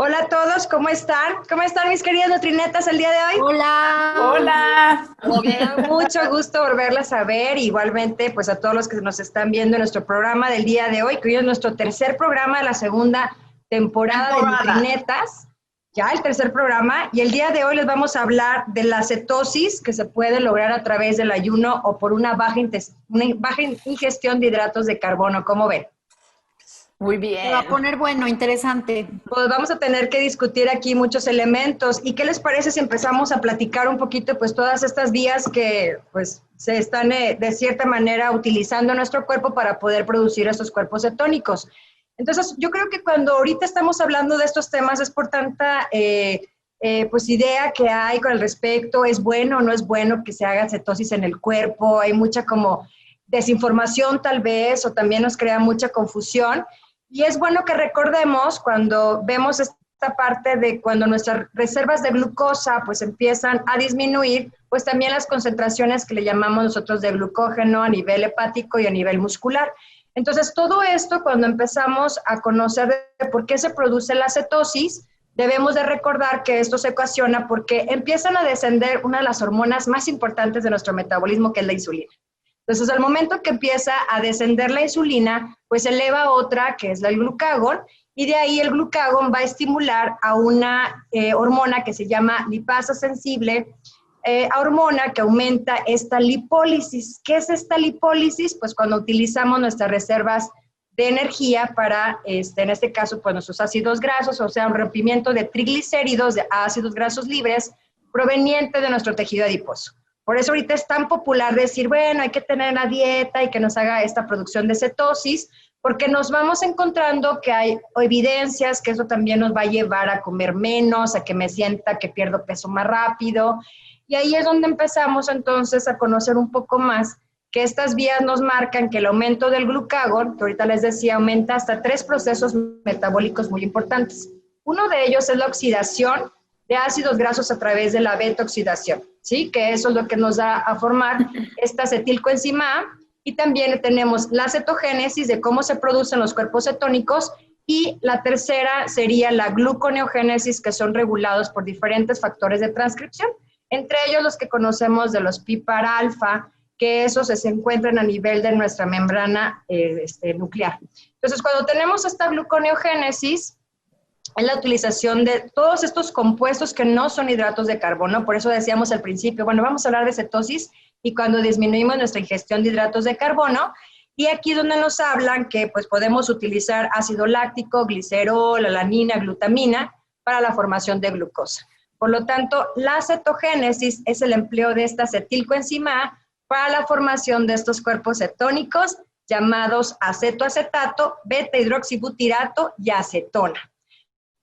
Hola a todos, ¿cómo están? ¿Cómo están mis queridas nutrinetas el día de hoy? Hola. Hola. Muy bien, mucho gusto volverlas a ver. Igualmente, pues a todos los que nos están viendo en nuestro programa del día de hoy, que hoy es nuestro tercer programa de la segunda temporada de Nutrinetas. Ya el tercer programa. Y el día de hoy les vamos a hablar de la cetosis que se puede lograr a través del ayuno o por una baja ingestión de hidratos de carbono. ¿Cómo ven? Muy Se va a bien. poner bueno, interesante. Pues vamos a tener que discutir aquí muchos elementos. ¿Y qué les parece si empezamos a platicar un poquito, pues todas estas vías que pues se están de cierta manera utilizando nuestro cuerpo para poder producir estos cuerpos cetónicos? Entonces, yo creo que cuando ahorita estamos hablando de estos temas es por tanta pues idea que hay con el respecto, es bueno o no es bueno que se haga cetosis en el cuerpo, hay mucha como desinformación tal vez, o también nos crea mucha confusión. Y es bueno que recordemos cuando vemos esta parte de cuando nuestras reservas de glucosa pues empiezan a disminuir, pues también las concentraciones que le llamamos nosotros de glucógeno a nivel hepático y a nivel muscular. Entonces, todo esto, cuando empezamos a conocer de por qué se produce la cetosis, debemos de recordar que esto se ocasiona porque empiezan a descender una de las hormonas más importantes de nuestro metabolismo, que es la insulina. Entonces, al momento que empieza a descender la insulina, pues eleva otra, que es el glucagón, y de ahí el glucagón va a estimular a una hormona que se llama lipasa sensible, hormona que aumenta esta lipólisis. ¿Qué es esta lipólisis? Pues cuando utilizamos nuestras reservas de energía para, en este caso, pues nuestros ácidos grasos, o sea, un rompimiento de triglicéridos, de ácidos grasos libres, proveniente de nuestro tejido adiposo. Por eso ahorita es tan popular decir, bueno, hay que tener una dieta y que nos haga esta producción de cetosis, porque nos vamos encontrando que hay evidencias que eso también nos va a llevar a comer menos, a que me sienta que pierdo peso más rápido. Y ahí es donde empezamos entonces a conocer un poco más que estas vías nos marcan que el aumento del glucagón, que ahorita les decía, aumenta hasta 3 procesos metabólicos muy importantes. Uno de ellos es la oxidación de ácidos grasos a través de la beta-oxidación, ¿sí? Que eso es lo que nos da a formar esta acetilcoenzima A. Y también tenemos la cetogénesis de cómo se producen los cuerpos cetónicos, y la tercera sería la gluconeogénesis, que son regulados por diferentes factores de transcripción, entre ellos los que conocemos de los PPAR-alfa, que esos se encuentran a nivel de nuestra membrana nuclear. Entonces, cuando tenemos esta gluconeogénesis, es la utilización de todos estos compuestos que no son hidratos de carbono. Por eso decíamos al principio, bueno, vamos a hablar de cetosis y cuando disminuimos nuestra ingestión de hidratos de carbono. Y aquí donde nos hablan que pues podemos utilizar ácido láctico, glicerol, alanina, glutamina para la formación de glucosa. Por lo tanto, la cetogénesis es el empleo de esta acetilcoenzima A para la formación de estos cuerpos cetónicos llamados acetoacetato, beta-hidroxibutirato y acetona.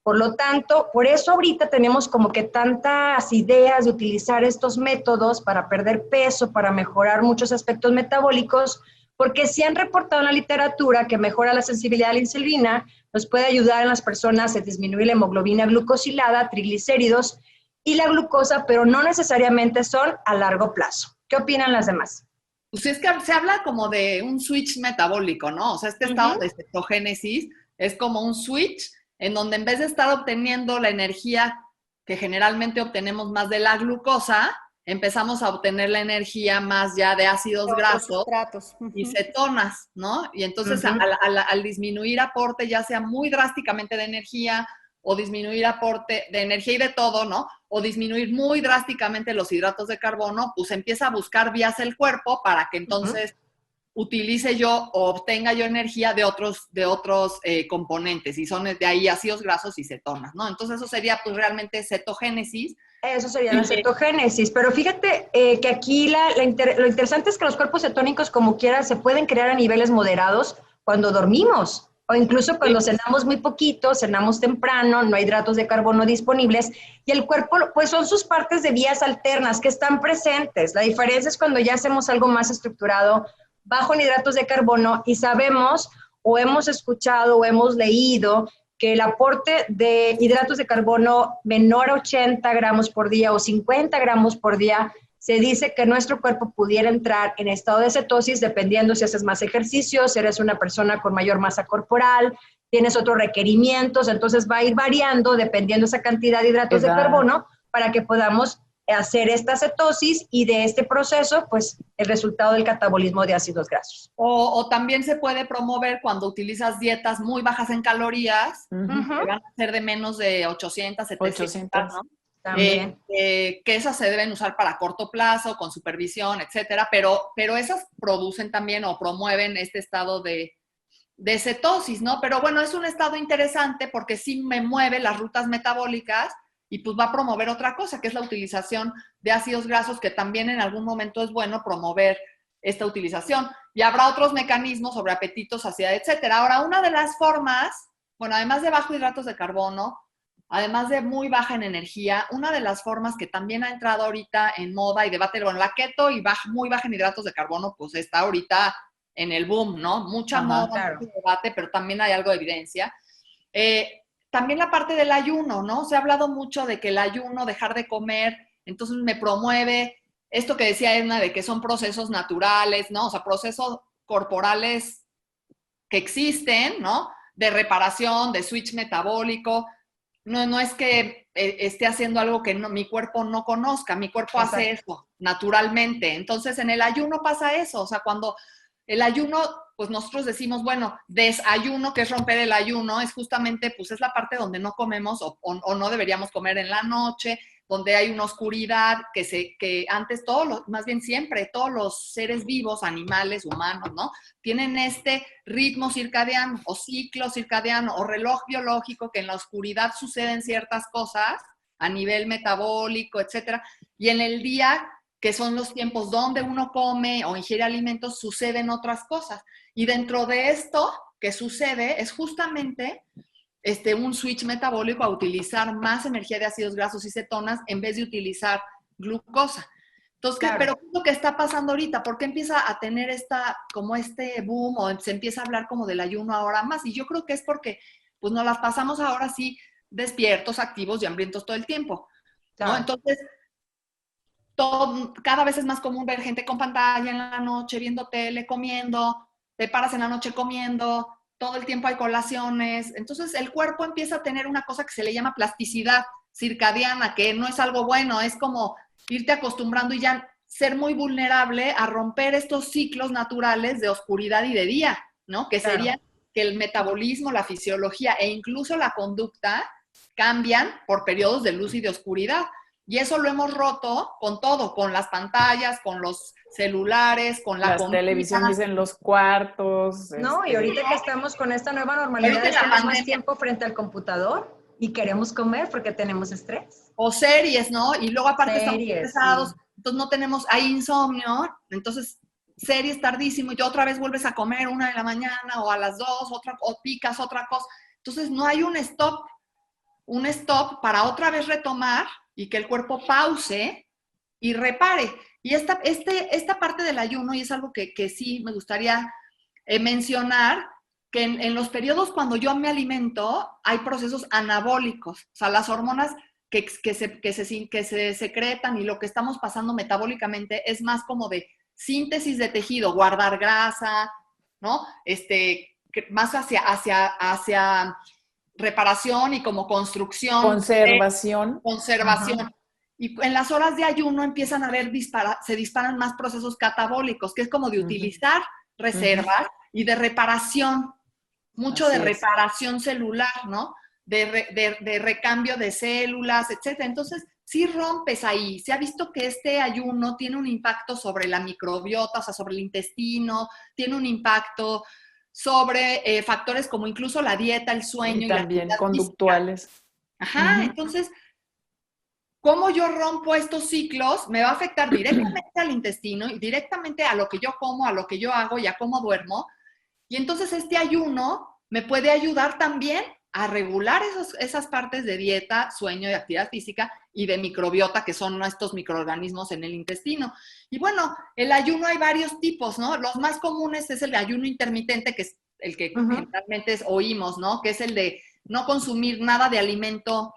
Por lo tanto, por eso ahorita tenemos como que tantas ideas de utilizar estos métodos para perder peso, para mejorar muchos aspectos metabólicos, porque sí han reportado en la literatura que mejora la sensibilidad a la insulina, nos puede ayudar en las personas a disminuir la hemoglobina glucosilada, triglicéridos y la glucosa, pero no necesariamente son a largo plazo. ¿Qué opinan las demás? Pues es que se habla como de un switch metabólico, ¿no? O sea, este estado de cetogénesis es como un switch en donde en vez de estar obteniendo la energía que generalmente obtenemos más de la glucosa, empezamos a obtener la energía más ya de ácidos grasos y cetonas, ¿no? Y entonces al disminuir aporte, ya sea muy drásticamente de energía o disminuir aporte de energía y de todo, ¿no? O disminuir muy drásticamente los hidratos de carbono, pues empieza a buscar vías el cuerpo para que entonces utilice yo o obtenga yo energía de otros componentes, y son de ahí ácidos grasos y cetonas, ¿no? Entonces eso sería pues realmente cetogénesis. Eso sería la cetogénesis, pero fíjate que aquí lo interesante es que los cuerpos cetónicos, como quiera, se pueden crear a niveles moderados cuando dormimos, o incluso cuando cenamos muy poquito, cenamos temprano, no hay hidratos de carbono disponibles, y el cuerpo, pues son sus partes de vías alternas que están presentes. La diferencia es cuando ya hacemos algo más estructurado, bajo en hidratos de carbono, y sabemos, o hemos escuchado, o hemos leído, que el aporte de hidratos de carbono menor a 80 gramos por día o 50 gramos por día, se dice que nuestro cuerpo pudiera entrar en estado de cetosis dependiendo si haces más ejercicio, si eres una persona con mayor masa corporal, tienes otros requerimientos, entonces va a ir variando dependiendo esa cantidad de hidratos de carbono para que podamos hacer esta cetosis y de este proceso, pues el resultado del catabolismo de ácidos grasos. O también se puede promover cuando utilizas dietas muy bajas en calorías, que van a ser de menos de 800, 700, ¿no? También. Que esas se deben usar para corto plazo, con supervisión, etcétera, pero esas producen también o promueven este estado de cetosis, ¿no? Pero bueno, es un estado interesante porque sí me mueve las rutas metabólicas y pues va a promover otra cosa, que es la utilización de ácidos grasos, que también en algún momento es bueno promover esta utilización. Y habrá otros mecanismos sobre apetito, saciedad, etcétera. Ahora, una de las formas, bueno, además de bajo hidratos de carbono, además de muy baja en energía, una de las formas que también ha entrado ahorita en moda y debate, bueno, la keto y muy baja en hidratos de carbono, pues está ahorita en el boom, ¿no? Mucha moda, claro. mucho debate, pero también hay algo de evidencia. También la parte del ayuno, ¿no? Se ha hablado mucho de que el ayuno, dejar de comer, entonces me promueve esto que decía Edna, de que son procesos naturales, ¿no? O sea, procesos corporales que existen, ¿no? De reparación, de switch metabólico. No es que esté haciendo algo que mi cuerpo no conozca, mi cuerpo hace eso naturalmente. Entonces, en el ayuno pasa eso, o sea, cuando el ayuno, pues nosotros decimos, bueno, desayuno, que es romper el ayuno, es justamente, pues es la parte donde no comemos o no deberíamos comer en la noche, donde hay una oscuridad, que antes más bien siempre, todos los seres vivos, animales, humanos, ¿no? Tienen este ritmo circadiano o ciclo circadiano o reloj biológico que en la oscuridad suceden ciertas cosas a nivel metabólico, etcétera, y en el día, que son los tiempos donde uno come o ingiere alimentos, suceden otras cosas. Y dentro de esto que sucede es justamente un switch metabólico a utilizar más energía de ácidos grasos y cetonas en vez de utilizar glucosa. Entonces, claro. ¿Pero qué es lo que está pasando ahorita? ¿Por qué empieza a tener como este boom o se empieza a hablar como del ayuno ahora más? Y yo creo que es porque pues nos las pasamos ahora sí despiertos, activos y hambrientos todo el tiempo, ¿no? Claro. Entonces, cada vez es más común ver gente con pantalla en la noche, viendo tele, comiendo, te paras en la noche comiendo, todo el tiempo hay colaciones. Entonces el cuerpo empieza a tener una cosa que se le llama plasticidad circadiana, que no es algo bueno, es como irte acostumbrando y ya ser muy vulnerable a romper estos ciclos naturales de oscuridad y de día, ¿no? Que sería que el metabolismo, la fisiología e incluso la conducta cambian por periodos de luz y de oscuridad. Y eso lo hemos roto con todo, con las pantallas, con los celulares, con las televisiones en los cuartos. No, y ahorita que estamos con esta nueva normalidad, estamos más tiempo frente al computador y queremos comer porque tenemos estrés. O series, ¿no? Y luego aparte estamos estresados, entonces no tenemos, hay insomnio, entonces series tardísimo y otra vez vuelves a comer 1 de la mañana o a las 2, o picas otra cosa. Entonces no hay un stop para otra vez retomar y que el cuerpo pause y repare. Y esta parte del ayuno, y es algo que sí me gustaría mencionar, que en los periodos cuando yo me alimento hay procesos anabólicos, o sea, las hormonas que se secretan y lo que estamos pasando metabólicamente es más como de síntesis de tejido, guardar grasa, ¿no? Más hacia reparación y como construcción. Conservación. Conservación. Y en las horas de ayuno empiezan a haber, se disparan más procesos catabólicos, que es como de utilizar reservas y de reparación, mucho de reparación celular, ¿no? De recambio de células, etc. Entonces, sí rompes ahí. Se ha visto que este ayuno tiene un impacto sobre la microbiota, o sea, sobre el intestino, tiene un impacto sobre factores como incluso la dieta, el sueño. Y también conductuales. Ajá, entonces, ¿cómo yo rompo estos ciclos? Me va a afectar directamente al intestino y directamente a lo que yo como, a lo que yo hago y a cómo duermo. Y entonces este ayuno me puede ayudar también a regular esas partes de dieta, sueño y actividad física y de microbiota, que son estos microorganismos en el intestino. Y bueno, el ayuno hay varios tipos, ¿no? Los más comunes es el de ayuno intermitente, que es el que generalmente oímos, ¿no? Que es el de no consumir nada de alimento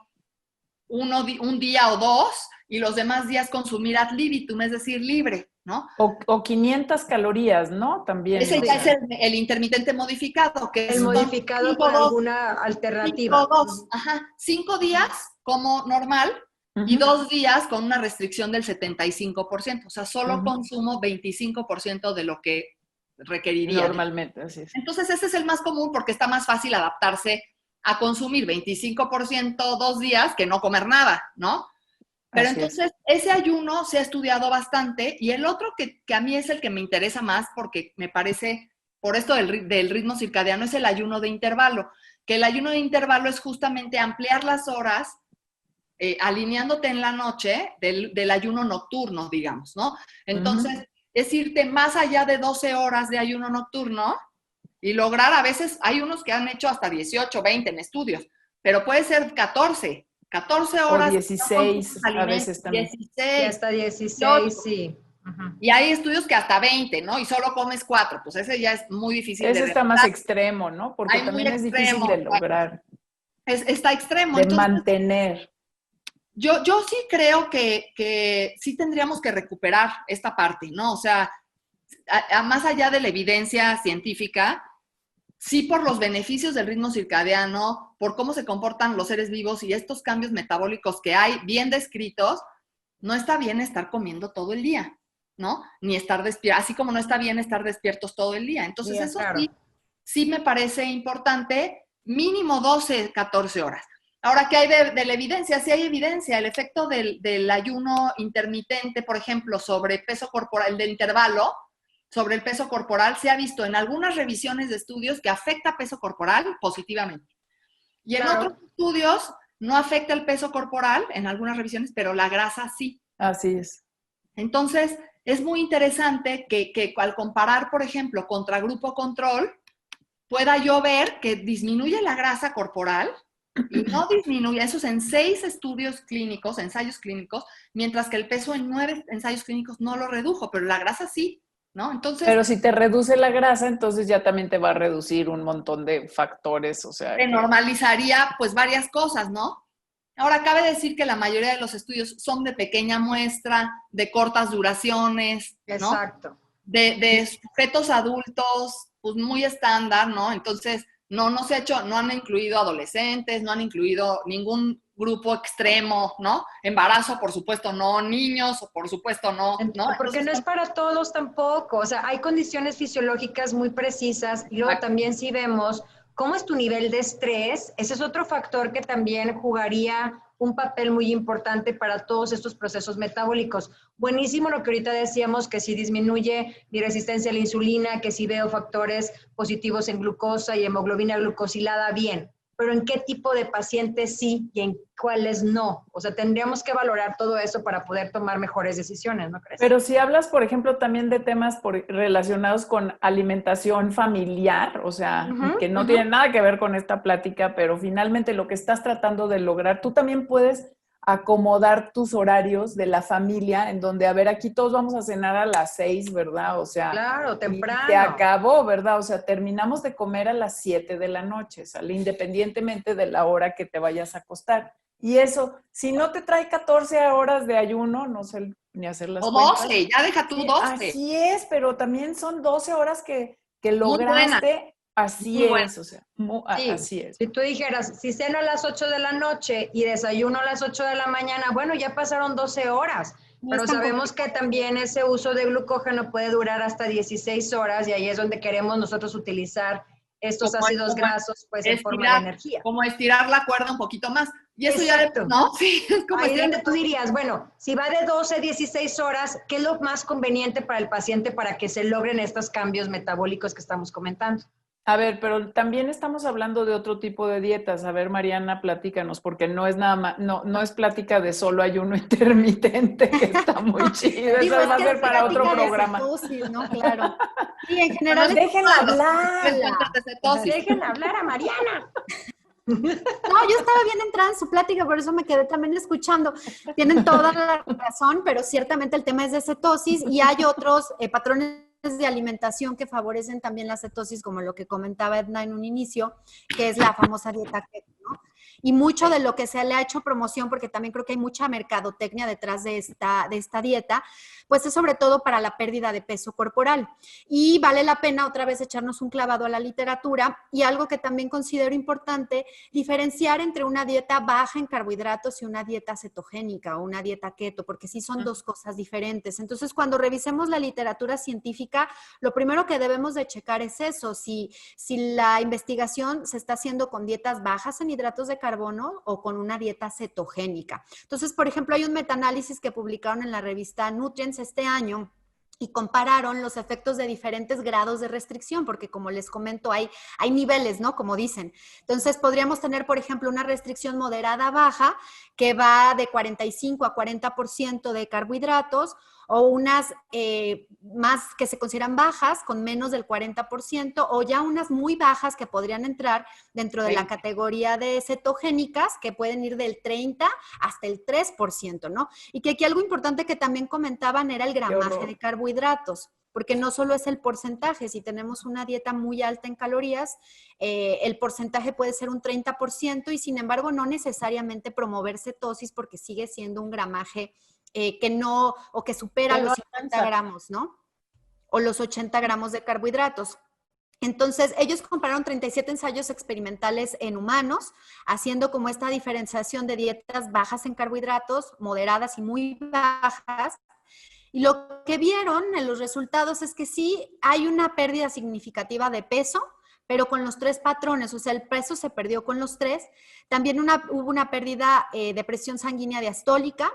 un día o 2 y los demás días consumir ad libitum, es decir, libre, ¿no? O 500 calorías, ¿no? También. Ese o ya sea, es el intermitente modificado, que El es modificado con alguna alternativa. 5 días como normal y 2 días con una restricción del 75%. O sea, solo consumo 25% de lo que requeriría. Normalmente, así es. Entonces, ese es el más común porque está más fácil adaptarse a consumir 25% 2 días que no comer nada, ¿no? Pero Así entonces, ese ayuno se ha estudiado bastante y el otro que a mí es el que me interesa más porque me parece, por esto del ritmo circadiano, es el ayuno de intervalo, que el ayuno de intervalo es justamente ampliar las horas alineándote en la noche del ayuno nocturno, digamos, ¿no? Entonces, es irte más allá de 12 horas de ayuno nocturno y lograr, a veces hay unos que han hecho hasta 18, 20 en estudios, pero puede ser 14 horas. O 16 a veces también. 16. Y hasta 16, sí. Y hay estudios que hasta 20, ¿no? Y solo comes 4, pues ese ya es muy difícil Ese de está realizar. más extremo, ¿no? Porque Hay también muy es extremo, difícil de lograr. Está extremo. De Entonces, mantener. Yo sí creo que sí tendríamos que recuperar esta parte, ¿no? O sea, más allá de la evidencia científica, sí por los beneficios del ritmo circadiano, por cómo se comportan los seres vivos y estos cambios metabólicos que hay bien descritos, no está bien estar comiendo todo el día, ¿no? Ni estar despiertos, así como no está bien estar despiertos todo el día. Entonces, Bien, eso claro. sí me parece importante, mínimo 12, 14 horas. Ahora, ¿qué hay de la evidencia? Sí hay evidencia. El efecto del ayuno intermitente, por ejemplo, sobre el peso corporal, el de intervalo, sobre el peso corporal, se ha visto en algunas revisiones de estudios que afecta peso corporal positivamente. Y en otros estudios no afecta el peso corporal, en algunas revisiones, pero la grasa sí. Así es. Entonces, es muy interesante que al comparar, por ejemplo, contra grupo control, pueda yo ver que disminuye la grasa corporal y no disminuye, eso es en 6 estudios clínicos, ensayos clínicos, mientras que el peso en 9 ensayos clínicos no lo redujo, pero la grasa sí, ¿no? Entonces, pero si te reduce la grasa, entonces ya también te va a reducir un montón de factores, o sea, se normalizaría pues varias cosas, ¿no? Ahora, cabe decir que la mayoría de los estudios son de pequeña muestra, de cortas duraciones, ¿no? Exacto. De sujetos adultos, pues muy estándar, ¿no? Entonces, no se ha hecho, no han incluido adolescentes, no han incluido ningún grupo extremo, ¿no? Embarazo, por supuesto, no. Niños, por supuesto, no. Porque no es para todos tampoco. O sea, hay condiciones fisiológicas muy precisas y luego también si vemos cómo es tu nivel de estrés, ese es otro factor que también jugaría un papel muy importante para todos estos procesos metabólicos. Buenísimo lo que ahorita decíamos, que si disminuye mi resistencia a la insulina, que si veo factores positivos en glucosa y hemoglobina glucosilada, bien. Pero ¿en qué tipo de pacientes sí y en cuáles no? O sea, tendríamos que valorar todo eso para poder tomar mejores decisiones, ¿no crees? Pero si hablas, por ejemplo, también de temas relacionados con alimentación familiar, o sea, que no tienen nada que ver con esta plática, pero finalmente lo que estás tratando de lograr, tú también puedes acomodar tus horarios de la familia, en donde, a ver, aquí todos vamos a cenar a las 6, ¿verdad? O sea, claro, temprano. Se acabó, ¿verdad? O sea, terminamos de comer a las 7 de la noche, ¿sale? Independientemente de la hora que te vayas a acostar. Y eso, si no te trae 14 horas de ayuno, no sé ni hacer las cuentas. O 12, ya deja tú 12. Así es, pero también son 12 horas que lograste. Así es, o sea, así es. Si tú dijeras, si ceno a las 8 de la noche y desayuno a las 8 de la mañana, bueno, ya pasaron 12 horas, pero sabemos que también ese uso de glucógeno puede durar hasta 16 horas y ahí es donde queremos nosotros utilizar estos ácidos grasos pues en forma de energía. Como estirar la cuerda un poquito más. Y eso exacto. Ya, ¿no? Sí, es como ahí es donde tú dirías, bueno, si va de 12 a 16 horas, ¿qué es lo más conveniente para el paciente para que se logren estos cambios metabólicos que estamos comentando? A ver, pero también estamos hablando de otro tipo de dietas. A ver, Mariana, platícanos, porque no es nada más, no es plática de solo ayuno intermitente, que está muy chido. Digo, eso va a ser para otro programa. Cetosis, ¿no? Claro. Y en general... Déjenla hablar. Déjenla hablar a Mariana. No, yo estaba bien entrada en su plática, por eso me quedé también escuchando. Tienen toda la razón, pero ciertamente el tema es de cetosis y hay otros patrones de alimentación que favorecen también la cetosis, como lo que comentaba Edna en un inicio, que es la famosa dieta keto, ¿no? Y mucho de lo que se le ha hecho promoción, porque también creo que hay mucha mercadotecnia detrás de esta dieta, pues es sobre todo para la pérdida de peso corporal. Y vale la pena otra vez echarnos un clavado a la literatura, y algo que también considero importante, diferenciar entre una dieta baja en carbohidratos y una dieta cetogénica o una dieta keto, porque sí son dos cosas diferentes. Entonces, cuando revisemos la literatura científica, lo primero que debemos de checar es eso, si la investigación se está haciendo con dietas bajas en hidratos de carbono o con una dieta cetogénica. Entonces, por ejemplo, hay un metaanálisis que publicaron en la revista Nutrients este año y compararon los efectos de diferentes grados de restricción, porque como les comento, hay niveles, ¿no? Como dicen. Entonces, podríamos tener, por ejemplo, una restricción moderada baja que va de 45 a 40% de carbohidratos, o unas más que se consideran bajas, con menos del 40%, o ya unas muy bajas que podrían entrar dentro de la categoría de cetogénicas, que pueden ir del 30 hasta el 3%, ¿no? Y que aquí algo importante que también comentaban era el gramaje de carbohidratos, porque no solo es el porcentaje, si tenemos una dieta muy alta en calorías, el porcentaje puede ser un 30% y sin embargo no necesariamente promover cetosis porque sigue siendo un gramaje que no, o que supera los 50 gramos, ¿no? O los 80 gramos de carbohidratos. Entonces, ellos compararon 37 ensayos experimentales en humanos, haciendo como esta diferenciación de dietas bajas en carbohidratos, moderadas y muy bajas. Y lo que vieron en los resultados es que sí hay una pérdida significativa de peso, pero con los tres patrones, o sea, el peso se perdió con los tres. También hubo una pérdida de presión sanguínea diastólica,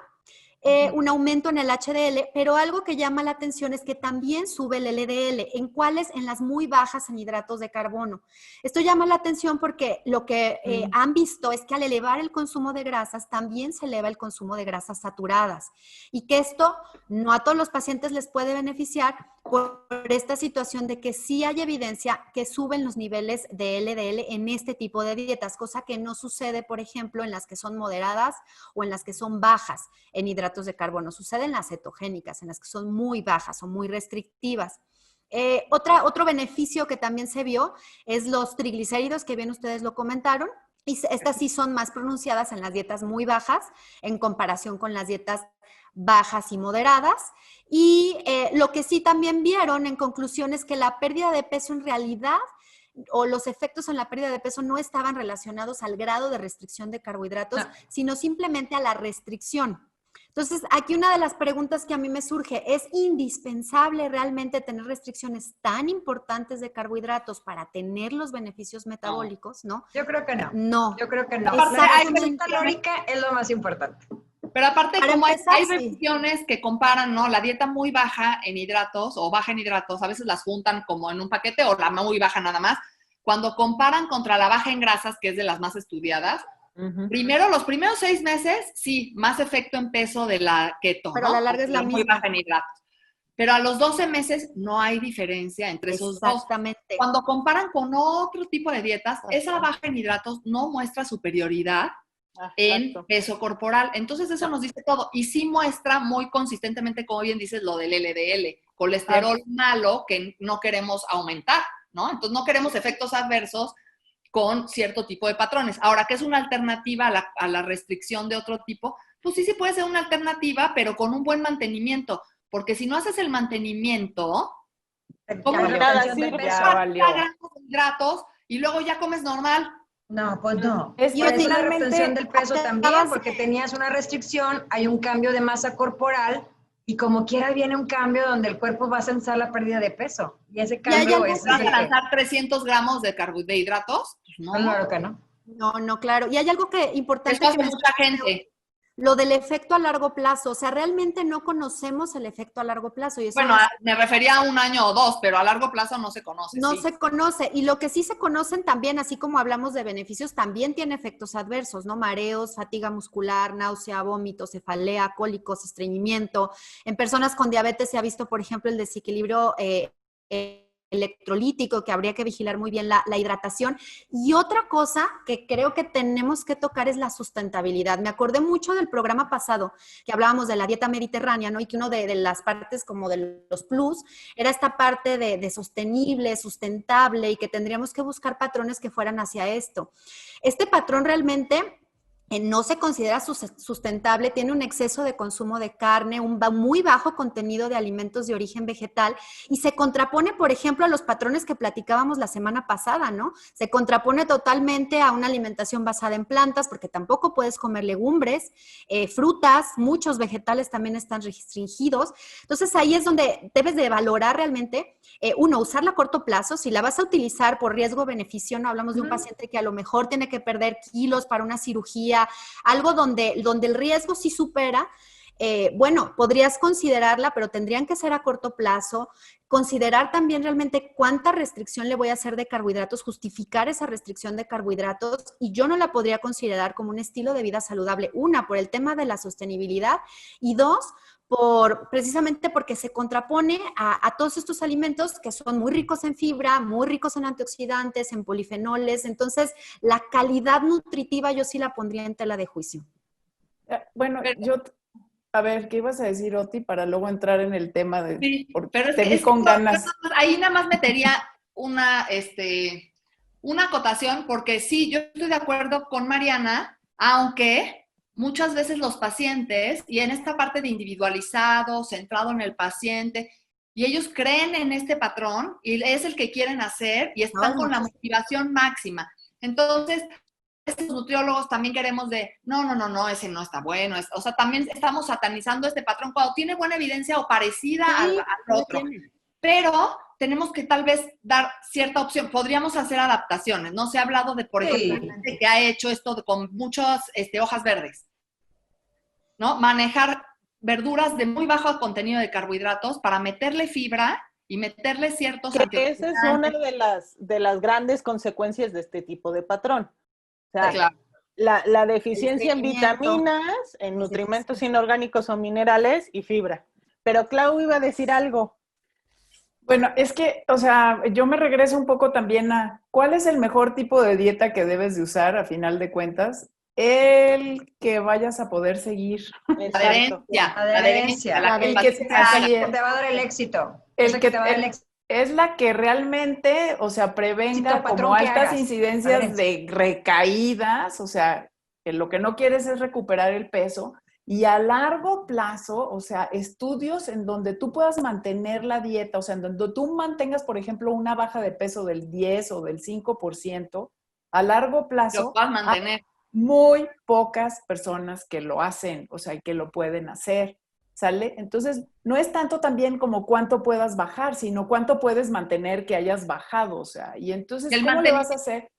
un aumento en el HDL, pero algo que llama la atención es que también sube el LDL. ¿En cuáles? En las muy bajas en hidratos de carbono. Esto llama la atención porque lo que han visto es que al elevar el consumo de grasas, también se eleva el consumo de grasas saturadas. Y que esto no a todos los pacientes les puede beneficiar por esta situación de que sí hay evidencia que suben los niveles de LDL en este tipo de dietas, cosa que no sucede, por ejemplo, en las que son moderadas o en las que son bajas en hidratos de carbono. Sucede en las cetogénicas, en las que son muy bajas o muy restrictivas. Otro beneficio que también se vio es los triglicéridos, que bien ustedes lo comentaron. Y estas sí son más pronunciadas en las dietas muy bajas en comparación con las dietas bajas y moderadas. Y lo que sí también vieron en conclusión es que la pérdida de peso en realidad, o los efectos en la pérdida de peso, no estaban relacionados al grado de restricción de carbohidratos, sino simplemente a la restricción. Entonces, aquí una de las preguntas que a mí me surge, ¿es indispensable realmente tener restricciones tan importantes de carbohidratos para tener los beneficios metabólicos, no? Yo creo que no. No. Yo creo que no. Aparte, La restricción calórica es lo más importante. Pero aparte, Para como empezar, hay sí. revisiones que comparan, ¿no? La dieta muy baja en hidratos o baja en hidratos, a veces las juntan como en un paquete, o la muy baja nada más. Cuando comparan contra la baja en grasas, que es de las más estudiadas, primero, los primeros 6 meses, sí, más efecto en peso de la keto, pero ¿no? a la larga es la muy misma. baja en hidratos. Pero a los 12 meses no hay diferencia entre esos dos. Exactamente. Cuando comparan con otro tipo de dietas, esa baja en hidratos no muestra superioridad en peso corporal. Entonces eso nos dice todo. Y sí muestra muy consistentemente, como bien dices, lo del LDL, colesterol malo que no queremos aumentar, ¿no? Entonces no queremos efectos adversos con cierto tipo de patrones. Ahora, ¿qué es una alternativa a la restricción de otro tipo? Pues sí puede ser una alternativa, pero con un buen mantenimiento. Porque si no haces el mantenimiento, ¿cómo nada sirve, ya valió. hidratos y luego ya comes normal? No, pues no. Es Y es una finalmente- retención del peso también, porque tenías una restricción, hay un cambio de masa corporal, y como quiera viene un cambio donde el cuerpo va a sensar la pérdida de peso. Y ese cambio es... ¿Vas a lanzar 300 gramos de hidratos? Pues no. Claro que no. No, claro. Y hay algo que importante Eso hace que mucha gente. lo del efecto a largo plazo. O sea, realmente no conocemos el efecto a largo plazo. Y eso Bueno, me refería a 1 año o 2, pero a largo plazo no se conoce. no sí. se conoce. Y lo que sí se conocen también, así como hablamos de beneficios, también tiene efectos adversos, ¿no? Mareos, fatiga muscular, náusea, vómitos, cefalea, cólicos, estreñimiento. En personas con diabetes se ha visto, por ejemplo, el desequilibrio electrolítico, que habría que vigilar muy bien la hidratación. Y otra cosa que creo que tenemos que tocar es la sustentabilidad. Me acordé mucho del programa pasado que hablábamos de la dieta mediterránea, ¿no? Y que uno de las partes como de los plus era esta parte de sostenible, sustentable, y que tendríamos que buscar patrones que fueran hacia esto. Este patrón realmente no se considera sustentable, tiene un exceso de consumo de carne, un muy bajo contenido de alimentos de origen vegetal y se contrapone, por ejemplo, a los patrones que platicábamos la semana pasada, ¿no? Se contrapone totalmente a una alimentación basada en plantas porque tampoco puedes comer legumbres, frutas, muchos vegetales también están restringidos. Entonces ahí es donde debes de valorar realmente, uno, usarla a corto plazo, si la vas a utilizar por riesgo-beneficio, no hablamos de un paciente que a lo mejor tiene que perder kilos para una cirugía, algo donde el riesgo sí supera, bueno, podrías considerarla, pero tendrían que ser a corto plazo, considerar también realmente cuánta restricción le voy a hacer de carbohidratos, justificar esa restricción de carbohidratos, y yo no la podría considerar como un estilo de vida saludable, una, por el tema de la sostenibilidad, y dos, precisamente porque se contrapone a todos estos alimentos que son muy ricos en fibra, muy ricos en antioxidantes, en polifenoles. Entonces, la calidad nutritiva yo sí la pondría en tela de juicio. Bueno, a ver, ¿qué ibas a decir, Oti, para luego entrar en el tema de... Sí, pero te vi con ganas. Ahí nada más metería una acotación, porque sí, yo estoy de acuerdo con Mariana, aunque muchas veces los pacientes, y en esta parte de individualizado, centrado en el paciente, y ellos creen en este patrón, y es el que quieren hacer, y están con la motivación máxima. Entonces, estos nutriólogos también queremos no, ese no está bueno. O sea, también estamos satanizando este patrón cuando tiene buena evidencia o parecida al otro. Pero tenemos que tal vez dar cierta opción. Podríamos hacer adaptaciones. No se ha hablado de, por ejemplo, gente que ha hecho esto con muchas hojas verdes, ¿no? Manejar verduras de muy bajo contenido de carbohidratos para meterle fibra y meterle ciertos antioxidantes. Esa es una de las grandes consecuencias de este tipo de patrón. O sea, claro, la deficiencia en vitaminas, en nutrimentos inorgánicos o minerales y fibra. Pero Clau iba a decir algo. Bueno, es que, o sea, yo me regreso un poco también a ¿cuál es el mejor tipo de dieta que debes de usar a final de cuentas? El que vayas a poder seguir. Adherencia. El que te va a dar el éxito. Es la que realmente, o sea, prevenga como altas incidencias de recaídas, o sea, que lo que no quieres es recuperar el peso. Y a largo plazo, o sea, estudios en donde tú puedas mantener la dieta, o sea, en donde tú mantengas, por ejemplo, una baja de peso del 10 o del 5%, a largo plazo, lo puedas mantener. Hay muy pocas personas que lo hacen, o sea, que lo pueden hacer, ¿sale? Entonces, no es tanto también como cuánto puedas bajar, sino cuánto puedes mantener que hayas bajado, o sea, y entonces, ¿cómo le vas a hacer?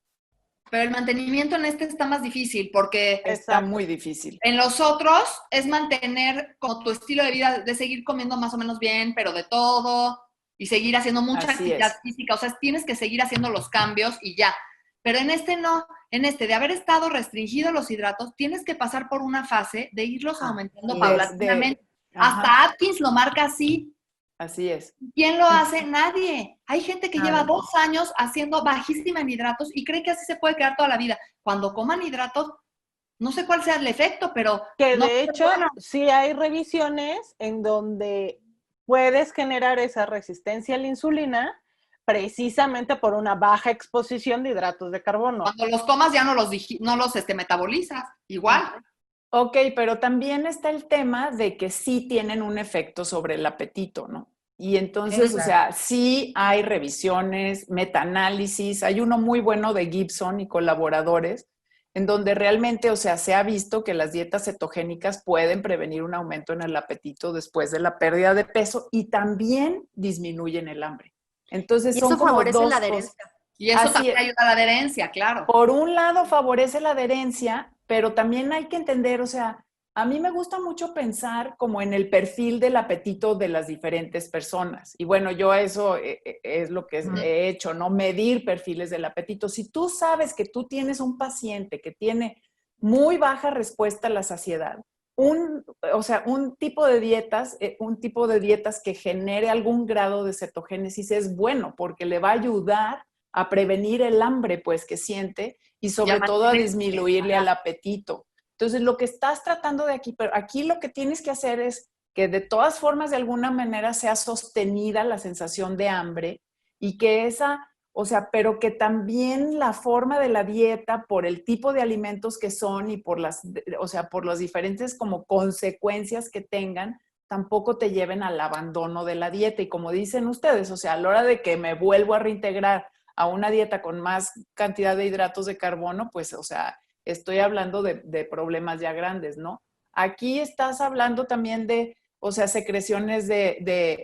Pero el mantenimiento en este está más difícil porque... Está muy difícil. En los otros es mantener como tu estilo de vida, de seguir comiendo más o menos bien, pero de todo, y seguir haciendo mucha actividad física. O sea, tienes que seguir haciendo los cambios y ya. Pero en este no. En este, de haber estado restringido los hidratos, tienes que pasar por una fase de irlos aumentando paulatinamente. Hasta Atkins lo marca así. Así es. ¿Quién lo hace? Nadie. Hay gente que lleva 2 años haciendo bajísima en hidratos y cree que así se puede quedar toda la vida. Cuando coman hidratos, no sé cuál sea el efecto, pero... Que de hecho, sí hay revisiones en donde puedes generar esa resistencia a la insulina precisamente por una baja exposición de hidratos de carbono. Cuando los tomas ya no los metabolizas. Igual. Ok, pero también está el tema de que sí tienen un efecto sobre el apetito, ¿no? Y entonces, o sea, sí hay revisiones, metaanálisis, hay uno muy bueno de Gibson y colaboradores, en donde realmente, o sea, se ha visto que las dietas cetogénicas pueden prevenir un aumento en el apetito después de la pérdida de peso y también disminuyen el hambre. Entonces, son como favorece dos la adherencia. cosas. Y eso también ayuda a la adherencia, claro. Por un lado favorece la adherencia, pero también hay que entender, o sea, a mí me gusta mucho pensar como en el perfil del apetito de las diferentes personas. Y bueno, yo eso es lo que he hecho, ¿no? Medir perfiles del apetito. Si tú sabes que tú tienes un paciente que tiene muy baja respuesta a la saciedad, o sea, un tipo de dietas que genere algún grado de cetogénesis es bueno porque le va a ayudar a prevenir el hambre, pues, que siente y sobre todo a disminuirle el apetito. Entonces, lo que estás tratando de aquí, pero aquí lo que tienes que hacer es que de todas formas, de alguna manera, sea sostenida la sensación de hambre y que o sea, pero que también la forma de la dieta, por el tipo de alimentos que son y por o sea, por las diferentes como consecuencias que tengan, tampoco te lleven al abandono de la dieta. Y como dicen ustedes, o sea, a la hora de que me vuelvo a reintegrar a una dieta con más cantidad de hidratos de carbono, pues, o sea, estoy hablando de problemas ya grandes, ¿no? Aquí estás hablando también de, o sea, secreciones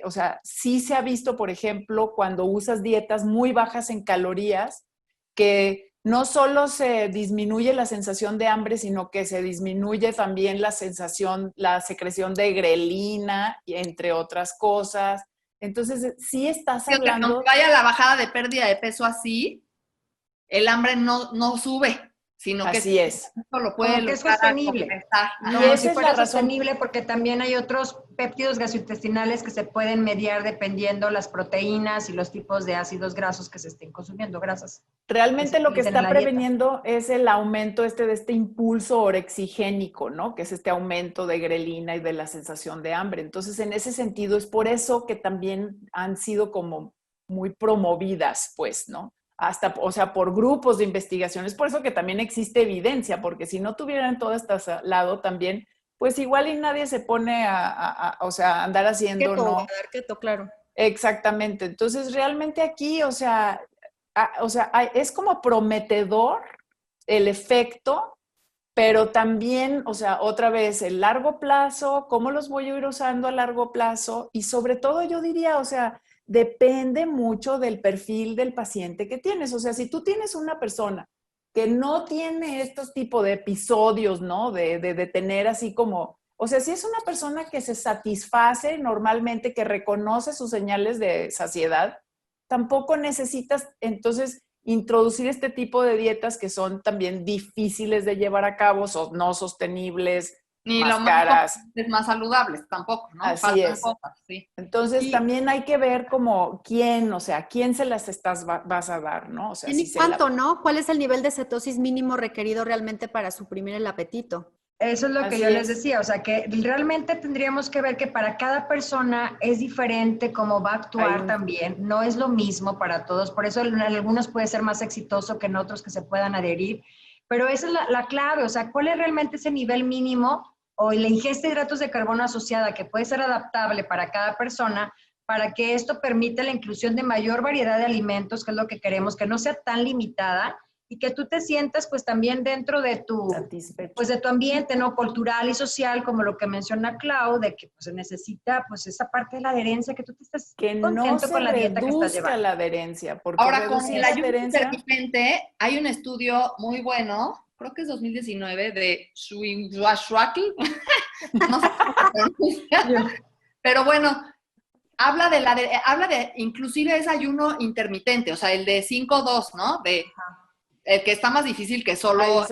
o sea, sí se ha visto, por ejemplo, cuando usas dietas muy bajas en calorías, que no solo se disminuye la sensación de hambre, sino que se disminuye también la secreción de grelina, entre otras cosas. Entonces, sí estás hablando... Aunque vaya la bajada de pérdida de peso así, el hambre no sube, sino que así es. Lo puede como que es sostenible. Y esa si es fuera la razón. sostenible, porque también hay otros péptidos gastrointestinales que se pueden mediar dependiendo las proteínas y los tipos de ácidos grasos que se estén consumiendo, grasas. Realmente lo que está preveniendo es el aumento de este impulso orexigénico, ¿no? Que es este aumento de grelina y de la sensación de hambre. Entonces, en ese sentido, es por eso que también han sido como muy promovidas, pues, ¿no? Hasta, o sea, por grupos de investigación. Es por eso que también existe evidencia, porque si no tuvieran todo este lado también, pues igual y nadie se pone o sea, andar haciendo, Keto, ¿no? a dar keto, claro. Exactamente. Entonces, realmente aquí, o sea, es como prometedor el efecto, pero también, o sea, otra vez, el largo plazo, cómo los voy a ir usando a largo plazo y sobre todo yo diría, o sea, depende mucho del perfil del paciente que tienes. O sea, si tú tienes una persona que no tiene estos tipos de episodios, ¿no? De tener así como, o sea, si es una persona que se satisface normalmente, que reconoce sus señales de saciedad, tampoco necesitas entonces introducir este tipo de dietas que son también difíciles de llevar a cabo, son no sostenibles, ni más lo caras. más saludables tampoco, ¿no? Así Faltan es. cosas, sí. Entonces también hay que ver como quién, o sea, quién se las vas a dar, ¿no? O sea, ¿Y cuánto, no? ¿Cuál es el nivel de cetosis mínimo requerido realmente para suprimir el apetito? Eso es lo que yo les decía, o sea, que realmente tendríamos que ver que para cada persona es diferente cómo va a actuar también, no es lo mismo para todos, por eso en algunos puede ser más exitoso que en otros que se puedan adherir, pero esa es la clave, o sea, ¿cuál es realmente ese nivel mínimo o la ingesta de hidratos de carbono asociada que puede ser adaptable para cada persona para que esto permita la inclusión de mayor variedad de alimentos, que es lo que queremos, que no sea tan limitada, y que tú te sientas pues también dentro de pues de tu ambiente, ¿no? Cultural y social, como lo que menciona Clau, de que pues, se necesita pues esa parte de la adherencia, que tú te estés contento con la dieta que estás llevando. La adherencia, porque ahora con el ayuno intermitente hay un estudio muy bueno, creo que es 2019, de Shuaki, no sé cómo se pronuncia, pero bueno, habla de inclusive es ayuno intermitente, o sea, el de 5-2, ¿no? El que está más difícil que solo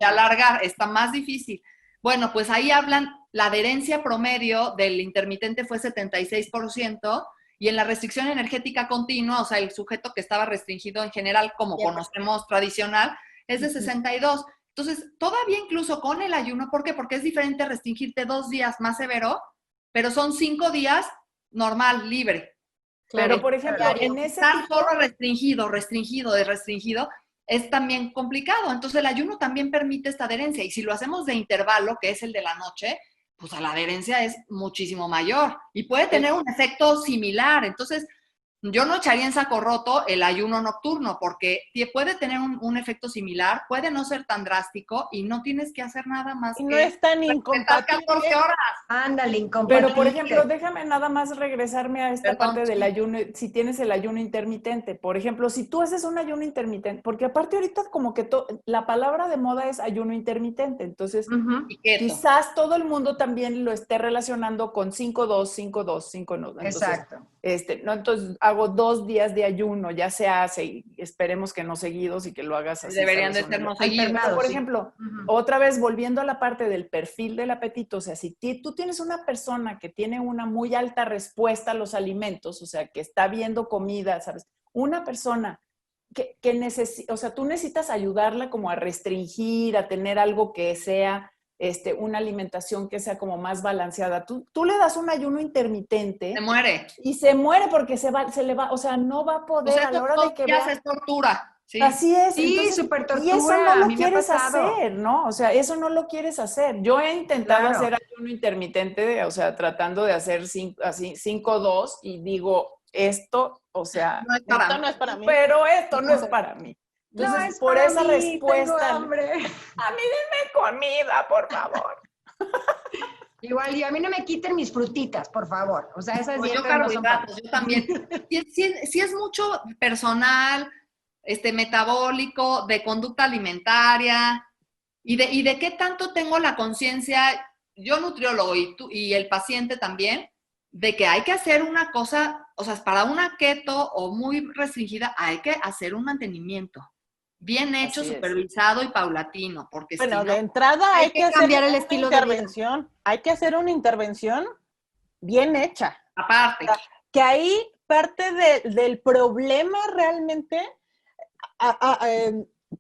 alargar, está más difícil. Bueno, pues ahí hablan, la adherencia promedio del intermitente fue 76%, y en la restricción energética continua, o sea, el sujeto que estaba restringido en general, como conocemos tradicional, es de 62%. Entonces, todavía incluso con el ayuno, ¿por qué? Porque es diferente restringirte 2 días más severo, pero son 5 días normal, libre. Claro, pero, por ejemplo, en ese estar solo restringido, es también complicado. Entonces el ayuno también permite esta adherencia, y si lo hacemos de intervalo, que es el de la noche, pues la adherencia es muchísimo mayor y puede tener un efecto similar. Entonces yo no echaría en saco roto el ayuno nocturno, porque puede tener un efecto similar, puede no ser tan drástico y no tienes que hacer nada más. Y no es tan incompatible. 14 horas. Ándale, incompatible. Pero, por ejemplo, déjame nada más regresarme a esta parte del ayuno, si tienes el ayuno intermitente. Por ejemplo, si tú haces un ayuno intermitente, porque aparte ahorita como que la palabra de moda es ayuno intermitente, entonces quizás todo el mundo también lo esté relacionando con 5-2, 5-2, 5-2. Exacto. No, entonces hago 2 días de ayuno, ya se hace, y esperemos que no seguidos y que lo hagas así. Deberían de ¿sabes? ser no seguidos. Pero, por ejemplo, otra vez volviendo a la parte del perfil del apetito, o sea, si tú tienes una persona que tiene una muy alta respuesta a los alimentos, o sea, que está viendo comida, ¿sabes? Una persona que necesita, o sea, tú necesitas ayudarla como a restringir, a tener algo que sea una alimentación que sea como más balanceada. Tú le das un ayuno intermitente. Se muere. Y se muere porque se le va, o sea, no va a poder a la hora de que vea. Es tortura. Sí. Así es. Sí, entonces, súper tortura. Y eso no a lo mí me ha quieres pasado. hacer, ¿no? O sea, eso no lo quieres hacer. Yo he intentado hacer ayuno intermitente, o sea, tratando de hacer 5-2 y digo, esto, o sea, esto no es para mí. Pero esto no es para mí. Entonces, no es por para esa mí, respuesta, tengo hambre. a mí denme comida, por favor. Igual, y a mí no me quiten mis frutitas, por favor. O sea, esas Pues dietas yo no son para... yo también. Si es mucho personal, metabólico, de conducta alimentaria, y de qué tanto tengo la conciencia, yo nutriólogo y el paciente también, de que hay que hacer una cosa, o sea, para una keto o muy restringida, hay que hacer un mantenimiento bien hecho, supervisado y paulatino, porque bueno, si no, de entrada hay que cambiar hacer el estilo de vida. Hay que hacer una intervención bien hecha. Aparte. Que ahí parte del problema realmente,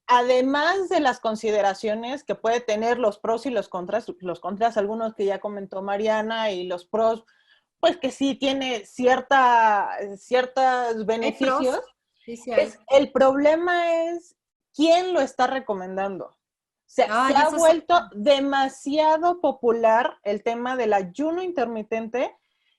además de las consideraciones que puede tener los pros y los contras, algunos que ya comentó Mariana, y los pros, pues que sí tiene ciertos beneficios. Sí, el problema es quién lo está recomendando. Se ha vuelto demasiado popular el tema del ayuno intermitente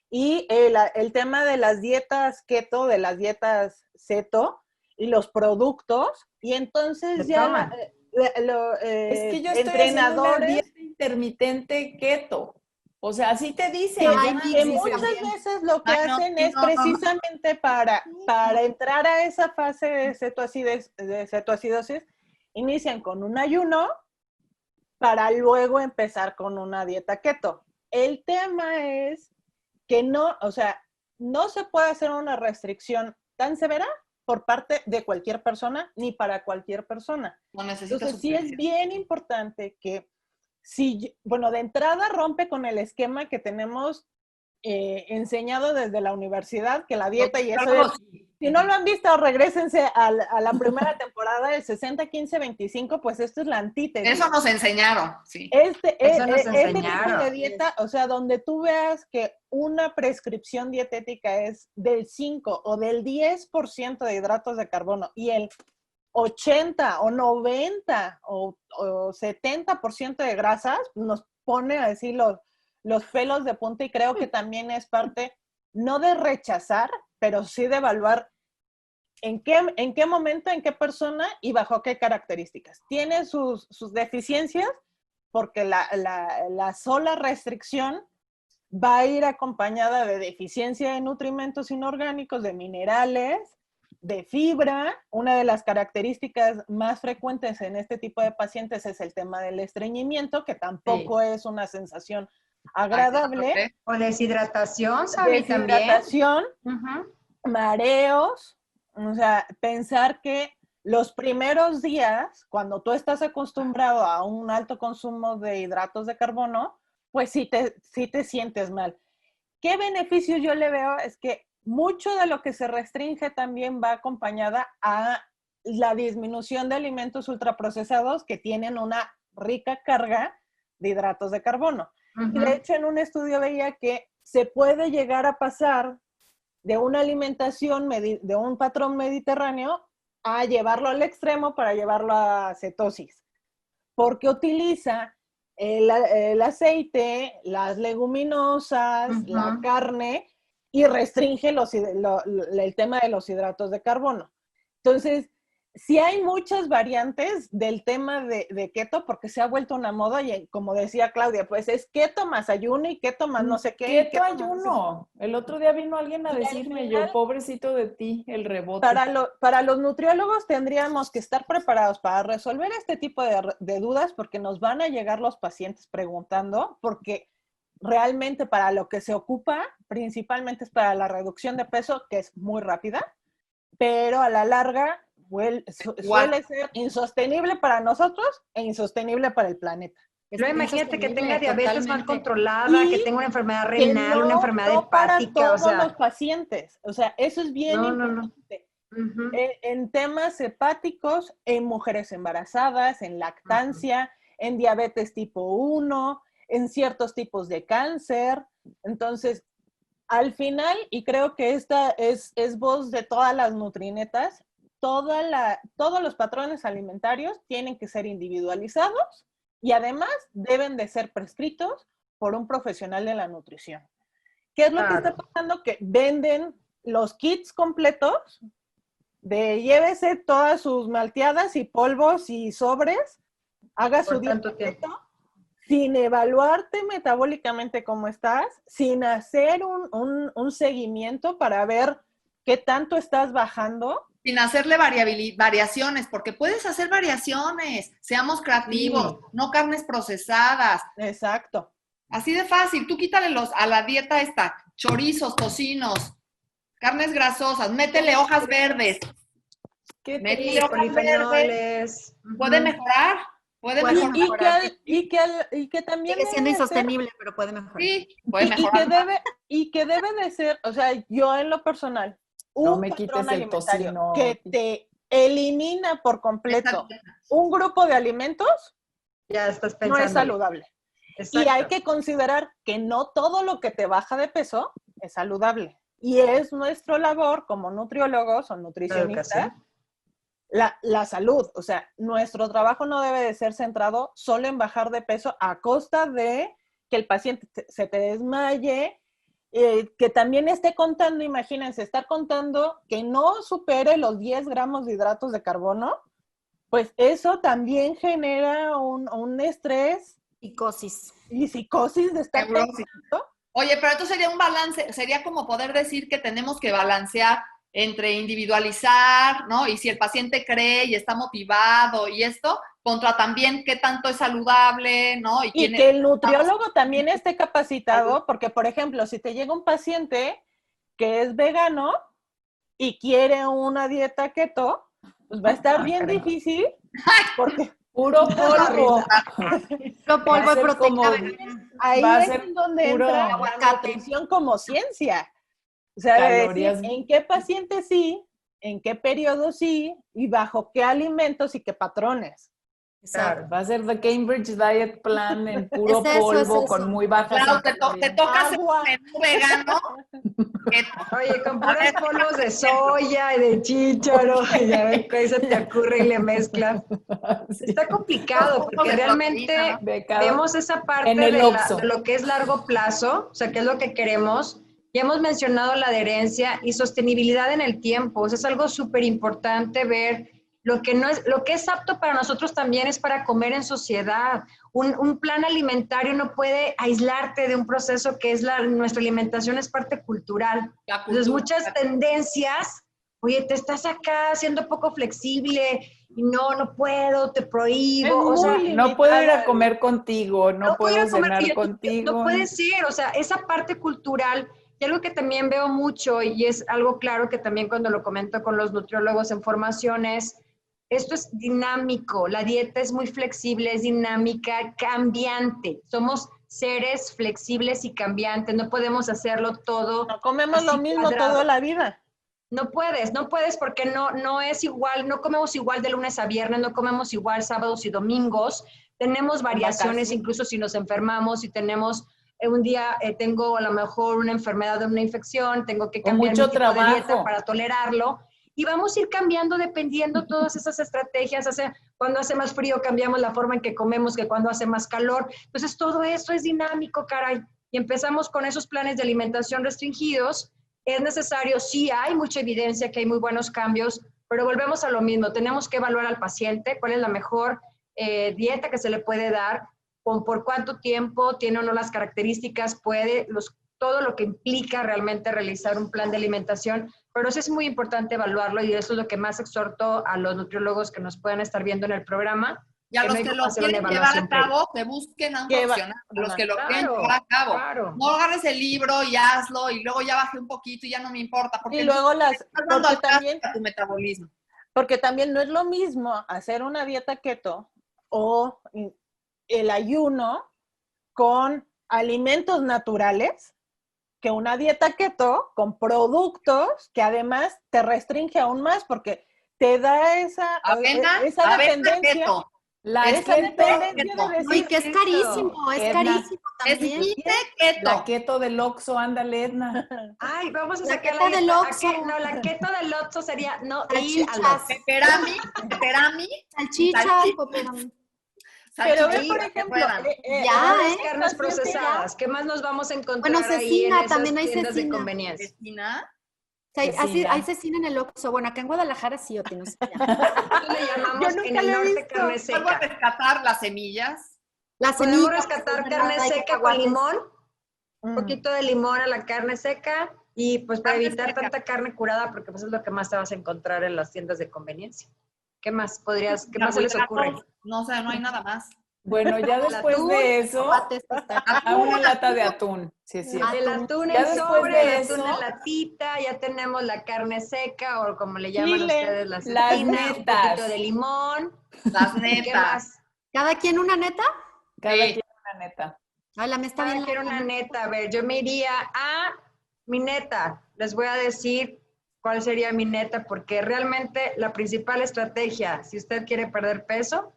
y el tema de las dietas keto, de las dietas ceto y los productos, y entonces ya es que yo estoy entrenadores haciendo una dieta intermitente keto. O sea, así te dicen. Que muchas veces lo que hacen es precisamente para entrar a esa fase de cetoacidosis, inician con un ayuno para luego empezar con una dieta keto. El tema es que no se puede hacer una restricción tan severa por parte de cualquier persona, ni para cualquier persona. Entonces sí es bien importante que de entrada rompe con el esquema que tenemos enseñado desde la universidad, que la dieta y eso es, si no lo han visto, regrésense a la primera temporada del 60-15-25, pues esto es la antítesis. Eso nos enseñaron, sí. Este tipo de dieta, o sea, donde tú veas que una prescripción dietética es del 5 o del 10% de hidratos de carbono y el 80 o 90 o 70% de grasas, nos pone a decir los pelos de punta, y creo que también es parte, no de rechazar, pero sí de evaluar en qué momento, en qué persona y bajo qué características. Tiene sus deficiencias, porque la sola restricción va a ir acompañada de deficiencia de nutrimentos inorgánicos, de minerales, de fibra. Una de las características más frecuentes en este tipo de pacientes es el tema del estreñimiento, que tampoco es una sensación agradable. O deshidratación, ¿sabes? Deshidratación, mareos. O sea, pensar que los primeros días, cuando tú estás acostumbrado a un alto consumo de hidratos de carbono, pues sí te sientes mal. ¿Qué beneficios yo le veo? Es que mucho de lo que se restringe también va acompañada a la disminución de alimentos ultraprocesados que tienen una rica carga de hidratos de carbono. Y de hecho, en un estudio veía que se puede llegar a pasar de una alimentación, de un patrón mediterráneo, a llevarlo al extremo para llevarlo a cetosis, porque utiliza el aceite, las leguminosas, la carne, y restringe el tema de los hidratos de carbono. Entonces, sí hay muchas variantes del tema de keto, porque se ha vuelto una moda, y como decía Claudia, pues es keto más ayuno y keto más no sé qué. Keto ayuno. El otro día vino alguien a decirme, yo, pobrecito de ti, el rebote. Para los nutriólogos tendríamos que estar preparados para resolver este tipo de dudas, porque nos van a llegar los pacientes preguntando, porque realmente para lo que se ocupa, principalmente es para la reducción de peso, que es muy rápida, pero a la larga suele ser insostenible para nosotros e insostenible para el planeta. Luego imagínate que tenga diabetes mal controlada, que tenga una enfermedad Que renal, una enfermedad hepática. Para todos los pacientes. O sea, eso es bien importante. Uh-huh. En temas hepáticos, en mujeres embarazadas, en lactancia, en diabetes tipo 1, en ciertos tipos de cáncer. Entonces, al final, y creo que esta es voz de todas las nutrinetas, todos los patrones alimentarios tienen que ser individualizados y además deben de ser prescritos por un profesional de la nutrición. ¿Qué es lo que está pasando? Que venden los kits completos de llévese todas sus malteadas y polvos y sobres, haga su dieta sin evaluarte metabólicamente cómo estás, sin hacer un seguimiento para ver qué tanto estás bajando. Sin hacerle variaciones, porque puedes hacer variaciones, seamos creativos, no carnes procesadas. Exacto. Así de fácil, tú quítale a la dieta chorizos, tocinos, carnes grasosas, métele hojas verdes. Métele hojas verdes. ¿Puede mejorar? Puede mejorar. Y que también sigue siendo insostenible, pero puede mejorar. Sí, puede mejorar. Y que debe de ser, o sea, yo en lo personal, no me quites el tocino que te elimina por completo un grupo de alimentos, ya estás pensando. No es saludable. Exacto. Y hay que considerar que no todo lo que te baja de peso es saludable. Y es nuestra labor como nutriólogos o nutricionistas la salud. O sea, nuestro trabajo no debe de ser centrado solo en bajar de peso a costa de que el paciente se te desmaye, que también esté contando, imagínense, estar contando que no supere los 10 gramos de hidratos de carbono, pues eso también genera un estrés. Psicosis. Y psicosis de estar pensando. Oye, pero esto sería un balance, sería como poder decir que tenemos que balancear entre individualizar, ¿no? Y si el paciente cree y está motivado y esto, contra también qué tanto es saludable, ¿no? Y que el nutriólogo también esté capacitado, porque, por ejemplo, si te llega un paciente que es vegano y quiere una dieta keto, pues va a estar bien difícil, porque puro polvo. Puro polvo y proteína. Ahí es donde entra la nutrición como ciencia. O sea, decir, ¿en qué paciente sí? ¿En qué periodo sí? ¿Y bajo qué alimentos y qué patrones? Claro, va a ser The Cambridge Diet Plan en puro polvo con muy bajas. Claro, te toca hacer un menú vegano. Oye, con puros polvos de soya y de chícharo, y a ver qué se te ocurre y le mezclas. Está complicado porque realmente vemos esa parte de lo que es largo plazo, o sea, qué es lo que queremos. Ya hemos mencionado la adherencia y sostenibilidad en el tiempo. O sea, es algo súper importante ver lo que es apto para nosotros también es para comer en sociedad. Un plan alimentario no puede aislarte de un proceso que es nuestra alimentación es parte cultural. Entonces, muchas tendencias, oye, te estás acá siendo poco flexible y no puedo, te prohíbo. O sea, no puedo ir a comer contigo, no puedo cenar contigo. No puede ser, o sea, esa parte cultural. Y algo que también veo mucho, y es algo claro que también cuando lo comento con los nutriólogos en formaciones, esto es dinámico, la dieta es muy flexible, es dinámica, cambiante. Somos seres flexibles y cambiantes, no podemos hacerlo todo. No comemos lo mismo toda la vida. No puedes porque no es igual, no comemos igual de lunes a viernes, no comemos igual sábados y domingos. Tenemos variaciones, incluso si nos enfermamos, si tenemos... Un día tengo a lo mejor una enfermedad o una infección, tengo que cambiar mi tipo de dieta para tolerarlo. Y vamos a ir cambiando dependiendo todas esas estrategias. Cuando hace más frío cambiamos la forma en que comemos que cuando hace más calor. Entonces todo eso es dinámico, caray. Y empezamos con esos planes de alimentación restringidos. Es necesario, sí hay mucha evidencia que hay muy buenos cambios, pero volvemos a lo mismo. Tenemos que evaluar al paciente cuál es la mejor dieta que se le puede dar, por cuánto tiempo, tiene o no las características, todo lo que implica realmente realizar un plan de alimentación, pero eso es muy importante evaluarlo y eso es lo que más exhorto a los nutriólogos que nos puedan estar viendo en el programa, Y a que los no hay que cómo lo hacer una quieren llevar a evaluación previa. cabo, que busquen a un Que va- profesional. A los que lo quieren Claro, llevar a cabo. claro. No agarres el libro y hazlo y luego ya bajé un poquito y ya no me importa. Porque Y luego estás dando porque al traste también, a tu metabolismo. porque también no es lo mismo hacer una dieta keto o el ayuno con alimentos naturales que una dieta keto con productos que además te restringe aún más porque te da esa dependencia. Keto. La Esa keto, dependencia de No, y decir, que es carísimo, es Edna, carísimo también. Keto. la keto del Oxxo, ándale, Edna. Ay, vamos a La sacar keto la del dieta. Oxxo. No, la keto del Oxxo sería no ir al Salchichas, Oxxo. Pepperami. salchichas, cooperami. pero ve, salchichas por que ejemplo, puedan. Ya, Puras ¿eh? carnes paciente procesadas. ¿Qué más nos vamos a encontrar Bueno, ahí en cecina, esas también hay tiendas de cecina. conveniencia? Cecina. O sea, Cecina. hay cecina en el Oxxo. Bueno, acá en Guadalajara sí, o no sé. Nosotros le llamamos Yo en nunca el lo he norte visto. carne Vuelvo a seca. rescatar las semillas. Las Podemos semillas. rescatar es carne verdad, hay seca con cacahuates. limón, un Mm. poquito de limón a la carne seca y pues para Carne evitar seca. tanta carne curada porque pues es lo que más te vas a encontrar en las tiendas de conveniencia. ¿Qué más qué más se les ocurre? Carbohidratos. No sé, no hay nada más. Bueno, ya El después atún, de eso, Cacahuates, está- a una lata de atún. Sí, es cierto. El Atún. atún Ya en después sobre, de el atún eso- en latita, ya tenemos la carne seca o como le llaman Chile, ustedes la las cecina, un netas. poquito de limón. Las ¿Qué netas. más? ¿Cada quien una neta? Cada Sí. quien una neta. Ay, la me está Cada bien. quien una neta. A ver, yo me iría a mi neta. Les voy a decir cuál sería mi neta, porque realmente la principal estrategia, si usted quiere perder peso,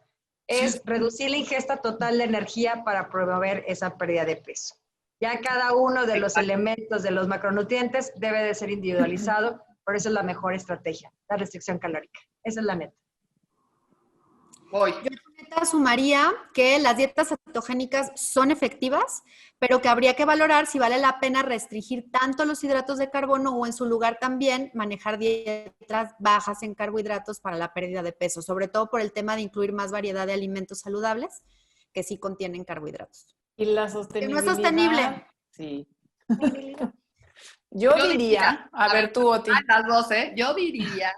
es reducir la ingesta total de energía para promover esa pérdida de peso. Ya cada uno de los elementos de los macronutrientes debe de ser individualizado, por eso es la mejor estrategia, la restricción calórica. Esa es la neta. Voy. Yo neta sumaría que las dietas cetogénicas son efectivas, pero que habría que valorar si vale la pena restringir tanto los hidratos de carbono o en su lugar también manejar dietas bajas en carbohidratos para la pérdida de peso, sobre todo por el tema de incluir más variedad de alimentos saludables que sí contienen carbohidratos. Y la Que sostenibilidad. no es sostenible. Sí. Yo diría, a ver tú, Oti. Las 12, yo diría,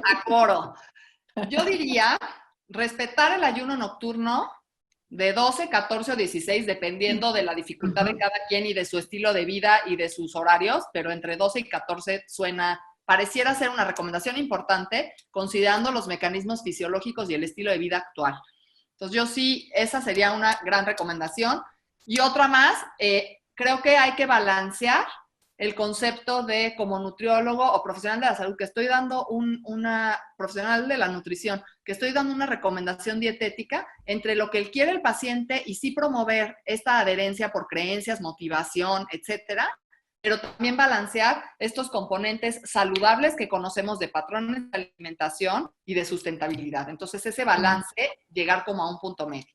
a coro, yo diría respetar el ayuno nocturno de 12, 14 o 16, dependiendo de la dificultad de cada quien y de su estilo de vida y de sus horarios, pero entre 12 y 14 pareciera ser una recomendación importante, considerando los mecanismos fisiológicos y el estilo de vida actual. Entonces, yo sí, esa sería una gran recomendación. Y otra más, creo que hay que balancear el concepto de como nutriólogo o profesional de la salud, que estoy dando una profesional de la nutrición, que estoy dando una recomendación dietética entre lo que quiere el paciente y sí promover esta adherencia por creencias, motivación, etcétera, pero también balancear estos componentes saludables que conocemos de patrones de alimentación y de sustentabilidad. Entonces, ese balance, llegar como a un punto medio.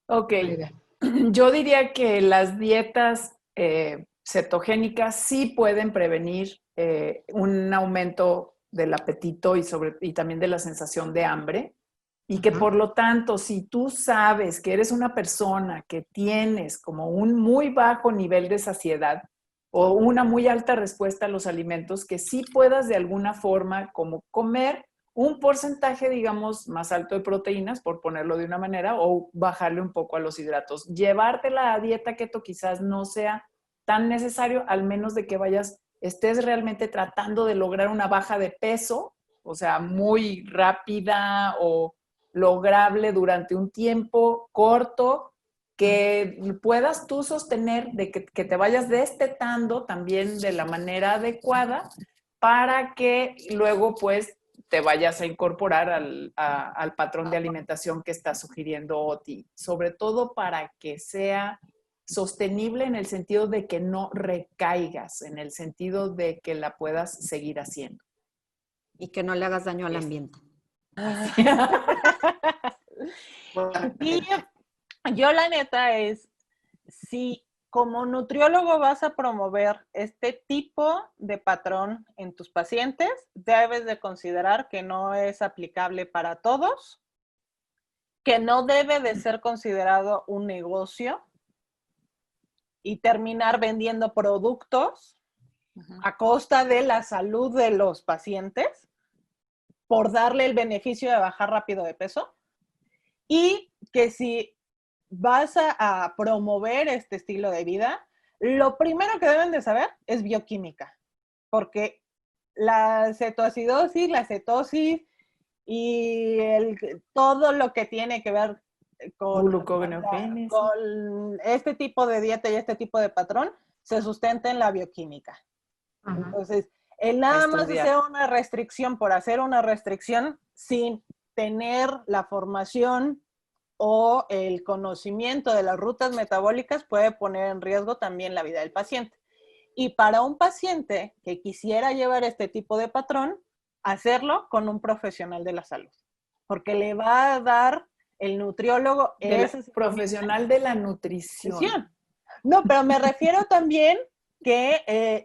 Ok. Yo diría que las dietas cetogénicas sí pueden prevenir un aumento del apetito y también de la sensación de hambre. Y que por lo tanto, si tú sabes que eres una persona que tienes como un muy bajo nivel de saciedad o una muy alta respuesta a los alimentos, que sí puedas de alguna forma como comer un porcentaje, digamos, más alto de proteínas, por ponerlo de una manera, o bajarle un poco a los hidratos. Llevarte la dieta keto quizás no sea tan necesario, al menos de que estés realmente tratando de lograr una baja de peso, o sea, muy rápida o lograble durante un tiempo corto, que puedas tú sostener, de que te vayas destetando también de la manera adecuada para que luego pues te vayas a incorporar al patrón de alimentación que está sugiriendo Oti, sobre todo para que sea sostenible en el sentido de que no recaigas, en el sentido de que la puedas seguir haciendo. Y que no le hagas daño al ambiente. Y yo la neta es, si como nutriólogo vas a promover este tipo de patrón en tus pacientes, debes de considerar que no es aplicable para todos, que no debe de ser considerado un negocio y terminar vendiendo productos a costa de la salud de los pacientes por darle el beneficio de bajar rápido de peso. y que si vas a promover este estilo de vida, lo primero que deben de saber es bioquímica, porque la cetoacidosis, la cetosis y todo lo que tiene que ver con este tipo de dieta y este tipo de patrón se sustenta en la bioquímica. Ajá. Entonces, el nada más hacer una restricción por hacer una restricción sin tener la formación o el conocimiento de las rutas metabólicas puede poner en riesgo también la vida del paciente. Y para un paciente que quisiera llevar este tipo de patrón, hacerlo con un profesional de la salud, porque le va a dar el nutriólogo. Profesional de la nutrición. No, pero me refiero también que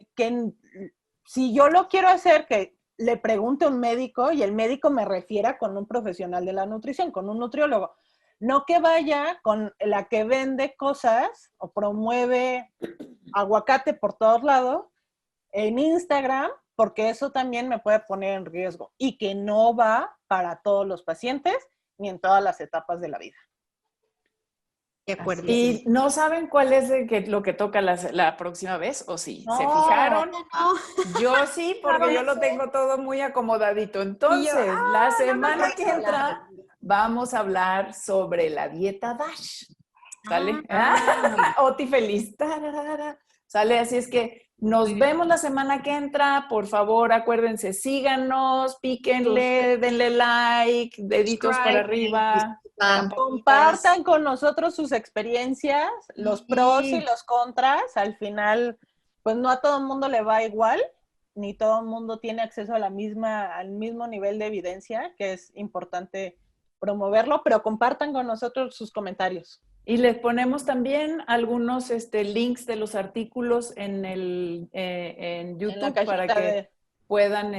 si yo lo quiero hacer, que le pregunte a un médico y el médico me refiera con un profesional de la nutrición, con un nutriólogo. No que vaya con la que vende cosas o promueve aguacate por todos lados en Instagram, porque eso también me puede poner en riesgo y que no va para todos los pacientes ni en todas las etapas de la vida. De acuerdo. ¿Y no saben cuál es lo que toca la próxima vez? ¿O sí? ¿Se fijaron? No. Yo sí, porque yo lo tengo todo muy acomodadito. Entonces, la semana que entra vamos a hablar sobre la dieta DASH. ¿Sale? Oti feliz. ¿Sale? Así es que nos vemos la semana que entra. Por favor, acuérdense, síganos, píquenle, denle like, deditos para arriba. Compartan con nosotros sus experiencias, los pros y los contras. Al final, pues no a todo el mundo le va igual, ni todo el mundo tiene acceso a al mismo nivel de evidencia, que es importante promoverlo, pero compartan con nosotros sus comentarios. Y les ponemos también algunos links de los artículos en YouTube para que puedan,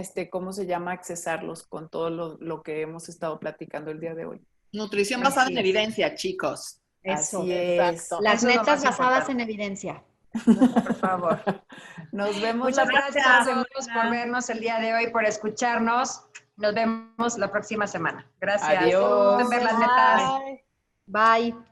accesarlos con todo lo que hemos estado platicando el día de hoy. Nutrición basada en evidencia, chicos. Así es. Las metas basadas en evidencia. Por favor. Nos vemos. Muchas gracias a todos por vernos el día de hoy, por escucharnos. Nos vemos la próxima semana. Gracias. Adiós. Ver las metas. Bye.